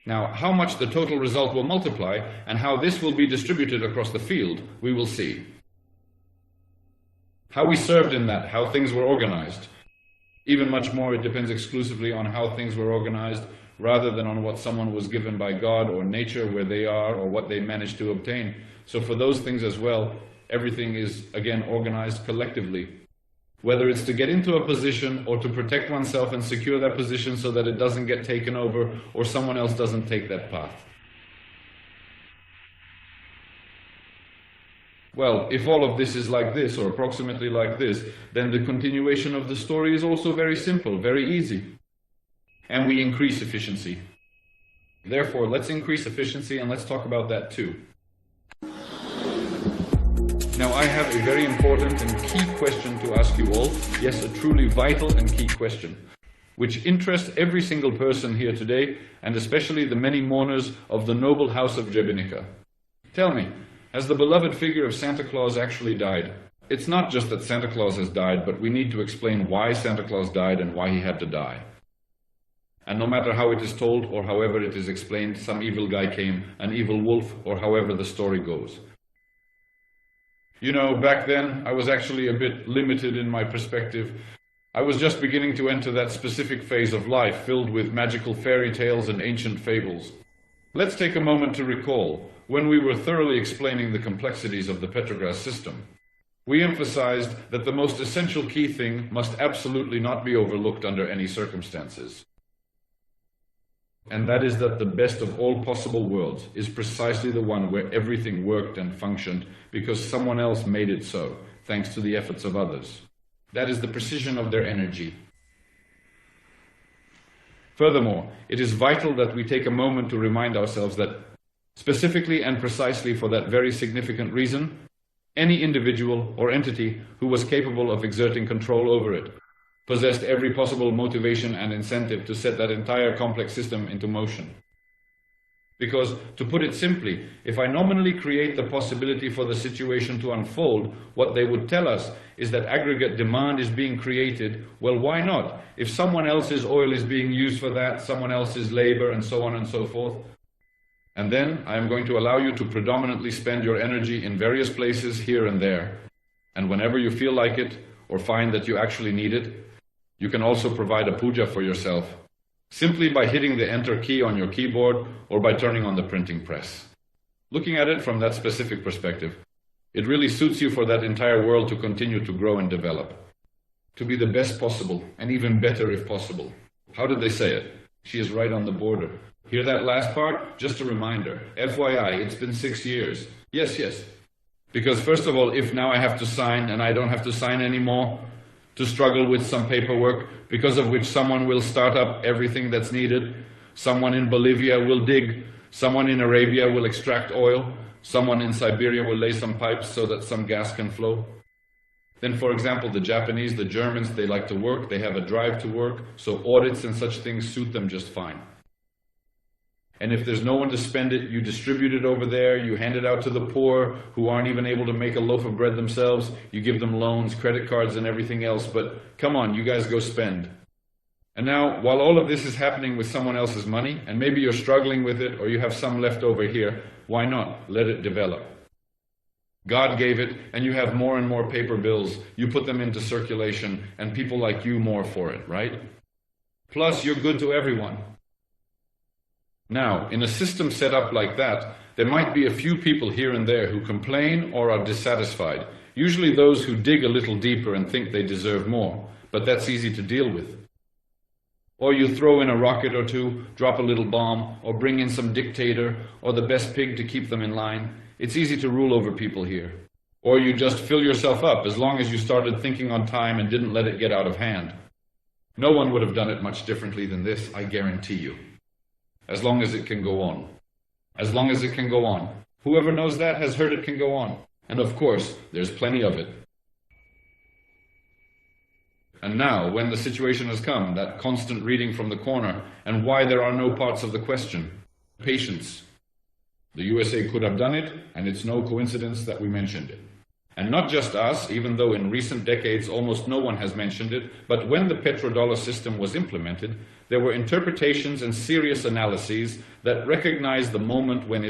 Now, how much the total result will multiply, and how this will be distributed across the field, we will see. How we served in that, how things were organized. Even much more, it depends exclusively on how things were organized, rather than on what someone was given by God or nature, where they are, or what they managed to obtain. So for those things as well, everything is, again, organized collectively. Whether it's to get into a position or to protect oneself and secure that position so that it doesn't get taken over or someone else doesn't take that path. Well, if all of this is like this, or approximately like this, then the continuation of the story is also very simple, very easy. And we increase efficiency. Therefore, let's increase efficiency, and let's talk about that too. Now, I have a very important and key question to ask you all. Yes, a truly vital and key question, which interests every single person here today, and especially the many mourners of the noble house of Jebenica. Tell me, has the beloved figure of Santa Claus actually died? It's not just that Santa Claus has died, but we need to explain why Santa Claus died and why he had to die. And no matter how it is told or however it is explained, some evil guy came, an evil wolf, or however the story goes. You know, back then, I was actually a bit limited in my perspective. I was just beginning to enter that specific phase of life filled with magical fairy tales and ancient fables. Let's take a moment to recall, when we were thoroughly explaining the complexities of the Petrogras system, we emphasized that the most essential key thing must absolutely not be overlooked under any circumstances. And that is that the best of all possible worlds is precisely the one where everything worked and functioned because someone else made it so, thanks to the efforts of others. That is the precision of their energy. Furthermore, it is vital that we take a moment to remind ourselves that, specifically and precisely for that very significant reason, any individual or entity who was capable of exerting control over it possessed every possible motivation and incentive to set that entire complex system into motion. Because, to put it simply, if I nominally create the possibility for the situation to unfold, what they would tell us is that aggregate demand is being created. Well, why not? If someone else's oil is being used for that, someone else's labor, and so on and so forth. And then I am going to allow you to predominantly spend your energy in various places here and there. And whenever you feel like it, or find that you actually need it, you can also provide a puja for yourself, simply by hitting the enter key on your keyboard or by turning on the printing press. Looking at it from that specific perspective, it really suits you for that entire world to continue to grow and develop, to be the best possible, and even better if possible. How did they say it? She is right on the border. Hear that last part? Just a reminder. FYI, it's been 6 years. Yes, yes. Because first of all, if now I have to sign and I don't have to sign anymore, to struggle with some paperwork, because of which someone will start up everything that's needed, someone in Bolivia will dig, someone in Arabia will extract oil, someone in Siberia will lay some pipes so that some gas can flow. Then, for example, the Japanese, the Germans, they like to work, they have a drive to work, so audits and such things suit them just fine. And if there's no one to spend it, you distribute it over there, you hand it out to the poor who aren't even able to make a loaf of bread themselves, you give them loans, credit cards and everything else, but come on, you guys go spend. And now, while all of this is happening with someone else's money, and maybe you're struggling with it or you have some left over here, why not? Let it develop. God gave it, and you have more and more paper bills, you put them into circulation, and people like you more for it, right? Plus, you're good to everyone. Now, in a system set up like that, there might be a few people here and there who complain or are dissatisfied, usually those who dig a little deeper and think they deserve more, but that's easy to deal with. Or you throw in a rocket or two, drop a little bomb, or bring in some dictator, or the best pig to keep them in line. It's easy to rule over people here. Or you just fill yourself up, as long as you started thinking on time and didn't let it get out of hand. No one would have done it much differently than this, I guarantee you. As long as it can go on. As long as it can go on. Whoever knows that has heard it can go on. And of course, there's plenty of it. And now, when the situation has come, that constant reading from the corner, and why there are no parts of the question. Patience. The USA could have done it, and it's no coincidence that we mentioned it. And not just us, even though in recent decades almost no one has mentioned it, but when the petrodollar system was implemented, there were interpretations and serious analyses that recognized the moment when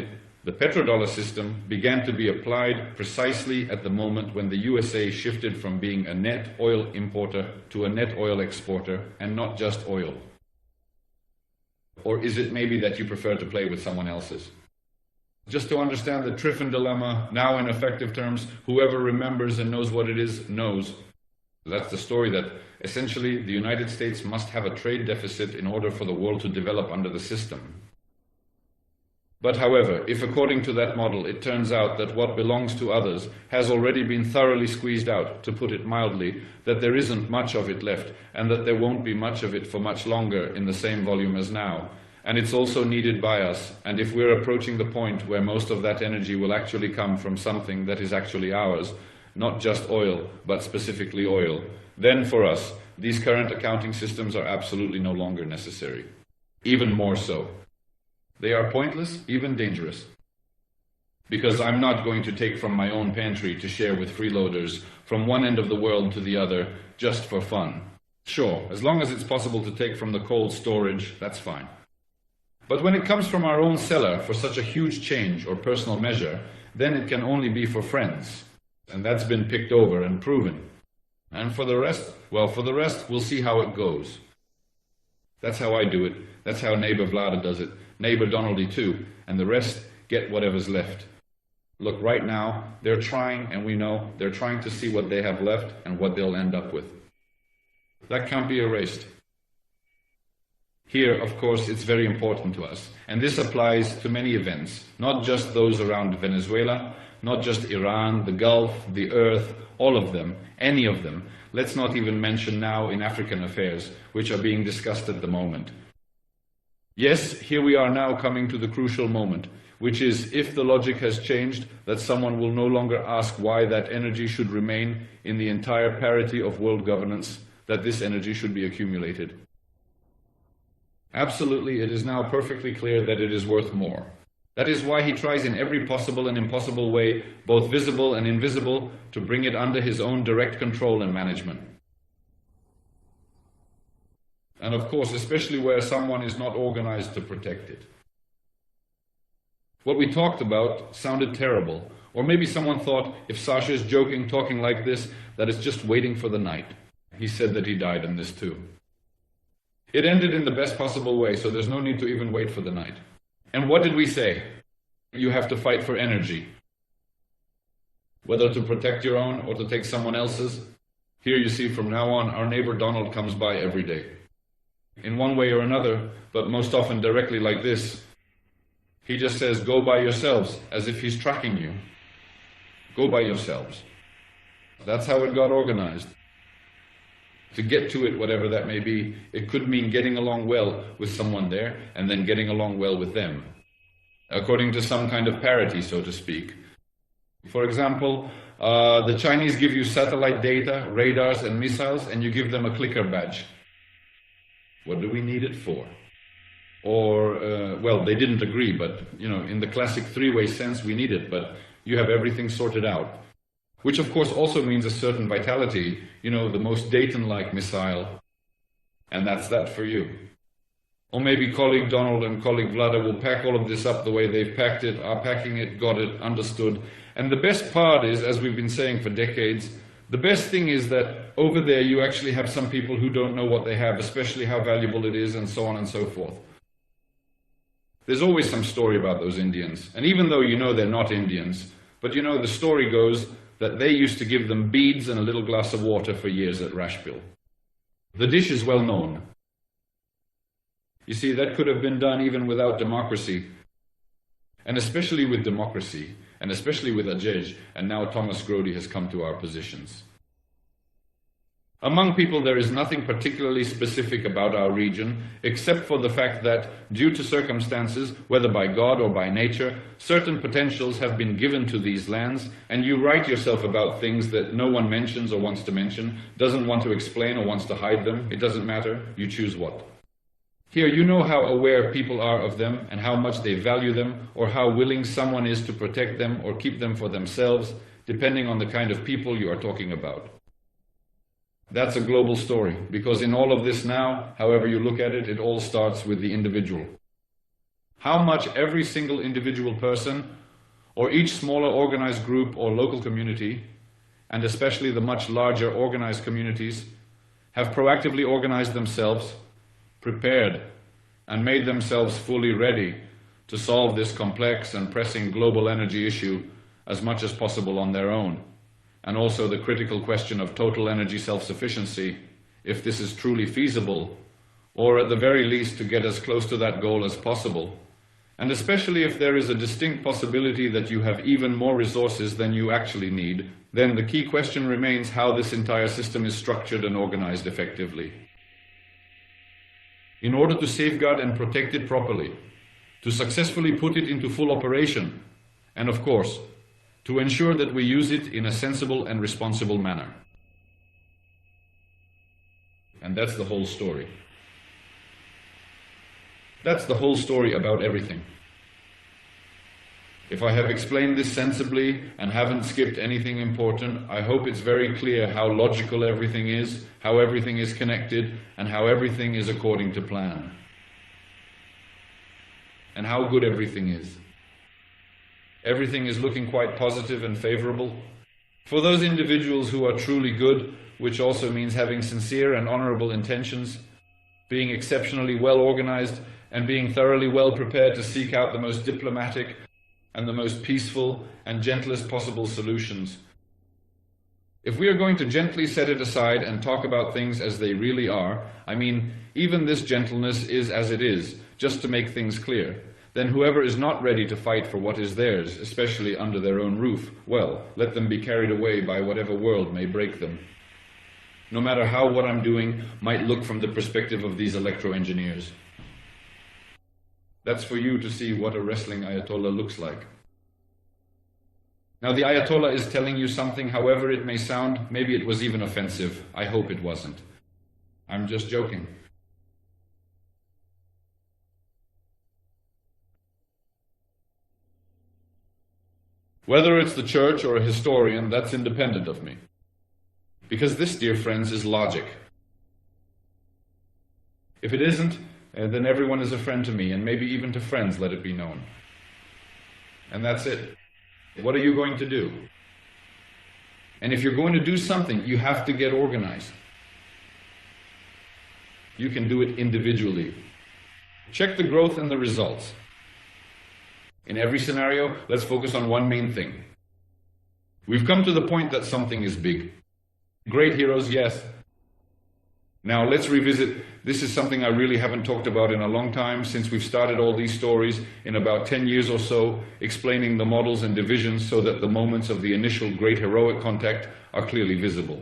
the petrodollar system began to be applied precisely at the moment when the USA shifted from being a net oil importer to a net oil exporter, and not just oil. Or is it maybe that you prefer to play with someone else's? Just to understand the Triffin dilemma, now in effective terms, whoever remembers and knows what it is, knows. That's the story that essentially the United States must have a trade deficit in order for the world to develop under the system. But however, if according to that model it turns out that what belongs to others has already been thoroughly squeezed out, to put it mildly, that there isn't much of it left, and that there won't be much of it for much longer in the same volume as now, and it's also needed by us, and if we're approaching the point where most of that energy will actually come from something that is actually ours, not just oil, but specifically oil, then for us, these current accounting systems are absolutely no longer necessary. Even more so. They are pointless, even dangerous. Because I'm not going to take from my own pantry to share with freeloaders from one end of the world to the other just for fun. Sure, as long as it's possible to take from the cold storage, that's fine. But when it comes from our own cellar for such a huge change or personal measure, then it can only be for friends. And that's been picked over and proven. And for the rest, well, for the rest, we'll see how it goes. That's how I do it. That's how neighbor Vlada does it. Neighbor Donaldy too. And the rest get whatever's left. Look, right now, they're trying, and we know, they're trying to see what they have left and what they'll end up with. That can't be erased. Here, of course, it's very important to us, and this applies to many events, not just those around Venezuela, not just Iran, the Gulf, the Earth, all of them, any of them. Let's not even mention now in African affairs, which are being discussed at the moment. Yes, here we are now coming to the crucial moment, which is, if the logic has changed, that someone will no longer ask why that energy should remain in the entire parity of world governance, that this energy should be accumulated. Absolutely, it is now perfectly clear that it is worth more. That is why he tries in every possible and impossible way, both visible and invisible, to bring it under his own direct control and management. And of course, especially where someone is not organized to protect it. What we talked about sounded terrible, or maybe someone thought, if Sasha's joking, talking like this, that it's just waiting for the night. He said that he died in this too. It ended in the best possible way, so there's no need to even wait for the night. And what did we say? You have to fight for energy. Whether to protect your own or to take someone else's. Here you see from now on, our neighbor Donald comes by every day. In one way or another, but most often directly like this. He just says, go by yourselves, as if he's tracking you. Go by yourselves. That's how it got organized. To get to it, whatever that may be, it could mean getting along well with someone there, and then getting along well with them, according to some kind of parity, so to speak. For example, the Chinese give you satellite data, radars and missiles, and you give them a clicker badge. What do we need it for? Or, well, they didn't agree, but, you know, in the classic three-way sense, we need it, but you have everything sorted out. Which, of course, also means a certain vitality, you know, the most Dayton-like missile, and that's that for you. Or maybe colleague Donald and colleague Vlada will pack all of this up the way they've packed it, are packing it, got it, understood. And the best part is, as we've been saying for decades, the best thing is that over there you actually have some people who don't know what they have, especially how valuable it is, and so on and so forth. There's always some story about those Indians, and even though you know they're not Indians, but you know the story goes that they used to give them beads and a little glass of water for years at Rashbil. The dish is well known. You see, that could have been done even without democracy, and especially with democracy, and especially with Ajej, and now Thomas Grody has come to our positions. Among people, there is nothing particularly specific about our region, except for the fact that, due to circumstances, whether by God or by nature, certain potentials have been given to these lands, and you write yourself about things that no one mentions or wants to mention, doesn't want to explain or wants to hide them. It doesn't matter. You choose what. Here, you know how aware people are of them and how much they value them, or how willing someone is to protect them or keep them for themselves, depending on the kind of people you are talking about. That's a global story, because in all of this now, however you look at it, it all starts with the individual. How much every single individual person, or each smaller organized group or local community, and especially the much larger organized communities, have proactively organized themselves, prepared, and made themselves fully ready to solve this complex and pressing global energy issue as much as possible on their own. And also the critical question of total energy self-sufficiency, if this is truly feasible, or at the very least to get as close to that goal as possible. And especially if there is a distinct possibility that you have even more resources than you actually need, then the key question remains how this entire system is structured and organized effectively. In order to safeguard and protect it properly, to successfully put it into full operation, and of course, to ensure that we use it in a sensible and responsible manner. And that's the whole story. That's the whole story about everything. If I have explained this sensibly and haven't skipped anything important, I hope it's very clear how logical everything is, how everything is connected, and how everything is according to plan. And how good everything is. Everything is looking quite positive and favorable. For those individuals who are truly good, which also means having sincere and honorable intentions, being exceptionally well organized, and being thoroughly well prepared to seek out the most diplomatic and the most peaceful and gentlest possible solutions. If we are going to gently set it aside and talk about things as they really are, I mean, even this gentleness is as it is, just to make things clear, then whoever is not ready to fight for what is theirs, especially under their own roof, well, let them be carried away by whatever world may break them. No matter how what I'm doing might look from the perspective of these electro-engineers. That's for you to see what a wrestling ayatollah looks like. Now the ayatollah is telling you something, however it may sound, maybe it was even offensive. I hope it wasn't. I'm just joking. Whether it's the church or a historian, that's independent of me. Because this, dear friends, is logic. If it isn't, then everyone is a friend to me, and maybe even to friends, let it be known. And that's it. What are you going to do? And if you're going to do something, you have to get organized. You can do it individually. Check the growth and the results. In every scenario, let's focus on one main thing. We've come to the point that something is big. Great heroes, yes. Now let's revisit, this is something I really haven't talked about in a long time, since we've started all these stories in about 10 years or so, explaining the models and divisions so that the moments of the initial great heroic contact are clearly visible.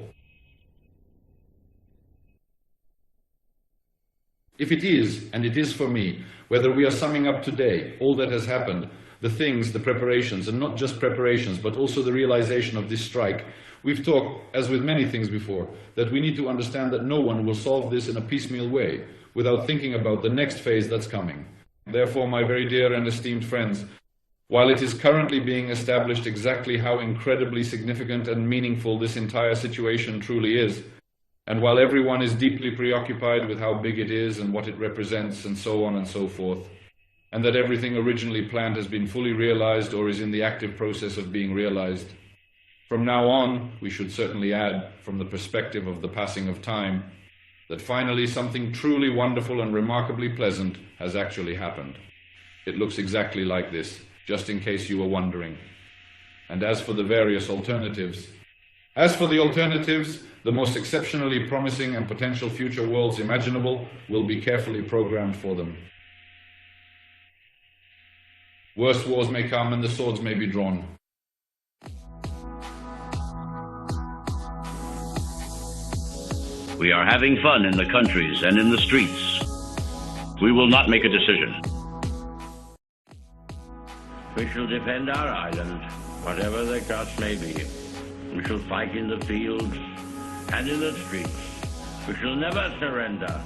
If it is, and it is for me, whether we are summing up today all that has happened, the things, the preparations, and not just preparations, but also the realization of this strike, we've talked, as with many things before, that we need to understand that no one will solve this in a piecemeal way without thinking about the next phase that's coming. Therefore, my very dear and esteemed friends, while it is currently being established exactly how incredibly significant and meaningful this entire situation truly is, and while everyone is deeply preoccupied with how big it is and what it represents and so on and so forth, and that everything originally planned has been fully realized or is in the active process of being realized, from now on, we should certainly add, from the perspective of the passing of time, that finally something truly wonderful and remarkably pleasant has actually happened. It looks exactly like this, just in case you were wondering. And as for the various alternatives, the most exceptionally promising and potential future worlds imaginable will be carefully programmed for them. Worse wars may come and the swords may be drawn. We are having fun in the countries and in the streets. We will not make a decision. We shall defend our island, whatever the cost may be. We shall fight in the fields and in the streets. We shall never surrender.